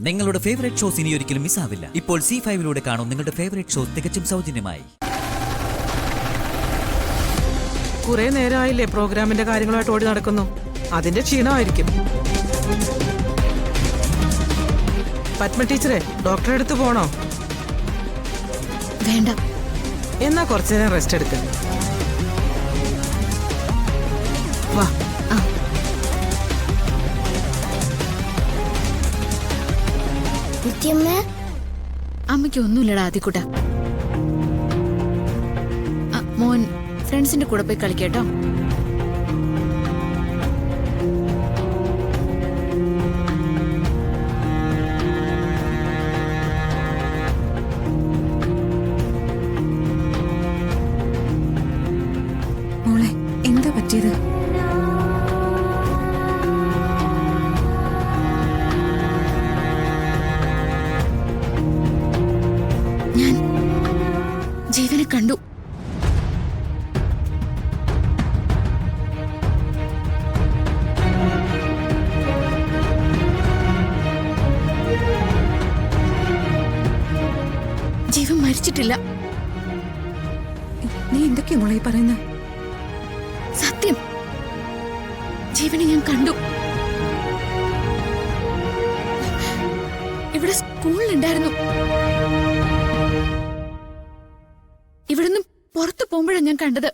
നിങ്ങളുടെ favourite shows ഇനി ഒരിക്കലും മിസ്സാവില്ല. ഇപ്പോൾ C5 കാണും നിങ്ങളുടെ ഫേവറേറ്റ് ഷോസ് തികച്ചും സൗജന്യമായി. കുറെ നേരമായില്ലേ പ്രോഗ്രാമിന്റെ കാര്യങ്ങളായിട്ട് ഓടി നടക്കുന്നു. അതിന്റെ ക്ഷീണമായിരിക്കും. പത്മ ടീച്ചറെ, ഡോക്ടറെ അടുത്ത് പോണോ? വേണ്ട. എന്നാ കുറച്ചു നേരം റെസ്റ്റ് എടുക്ക. വാ. അമ്മയ്ക്ക് ഒന്നുമില്ലടാ ആദ്യക്കൂട്ട. മോൻ ഫ്രണ്ട്സിന്റെ കൂടെ പോയി കളിക്കട്ടോ. മോളെ, എന്താ പറ്റിയത്? ഞാൻ ജീവനെ കണ്ടു. ജീവൻ മരിച്ചിട്ടില്ല. നീ എന്തൊക്കെയാ മോളെ പറയുന്നത്? സത്യം, ജീവനെ ഞാൻ കണ്ടു. ഇവിടെ സ്കൂളിലുണ്ടായിരുന്നു. ഇവിടുന്ന് പുറത്തു പോകുമ്പോഴാണ് ഞാൻ കണ്ടത്.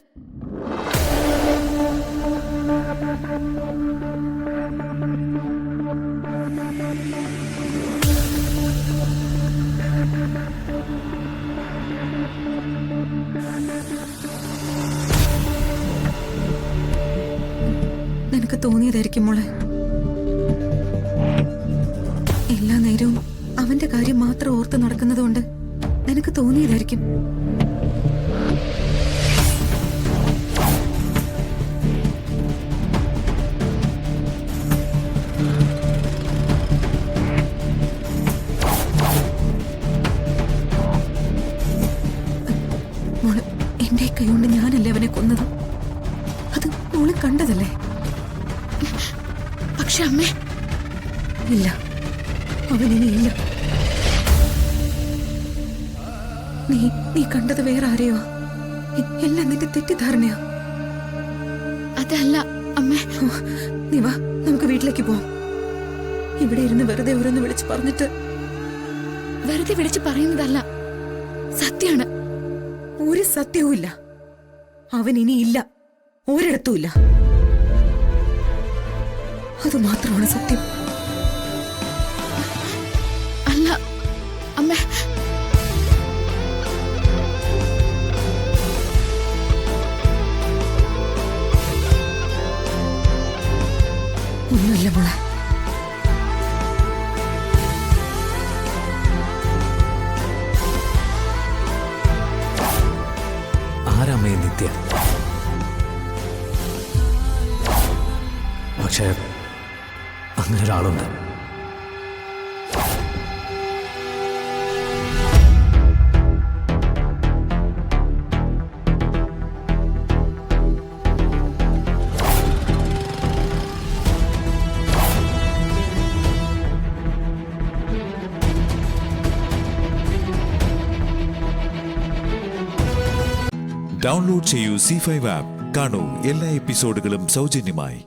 നിനക്ക് തോന്നിയതായിരിക്കും മോളെ. എല്ലാ നേരവും അവന്റെ കാര്യം മാത്രം ഓർത്ത് നടക്കുന്നതുകൊണ്ട് നിനക്ക് തോന്നിയതായിരിക്കും. മോള്, എന്റെ കൈകൊണ്ട് ഞാനല്ലേ അവനെ കൊന്നത്. അത് മോള് കണ്ടതല്ലേ? പക്ഷെ അമ്മേ, ഇല്ല, അവനിനി ഇല്ല. നീ കണ്ടത് വേറെ ആരെയോ? എല്ലാം നിന്റെ തെറ്റിദ്ധാരണയാ. അതല്ല അമ്മേ. നീ വാ, നമുക്ക് വീട്ടിലേക്ക് പോവാം. ഇവിടെ ഇരുന്ന് വെറുതെ ഓരോന്ന് വിളിച്ച് പറഞ്ഞിട്ട്. വെറുതെ വിളിച്ച് പറയുന്നതല്ല, സത്യാണ്. ഒരു സത്യവും ഇല്ല. അവൻ ഇനി ഇല്ല, ഒരിടത്തുമില്ല. അത് മാത്രമാണ് സത്യം. അല്ല അമ്മേ, ഒന്നുമില്ല മോളെ. ആരാമേ നിത്യ? പക്ഷേ അങ്ങനെ ഒരാളുണ്ട്. ഡൗൺലോഡ് ചെയ്യൂ C5 ആപ്പ്. കാണൂ എല്ലാ എപ്പിസോഡുകളും സൗജന്യമായി.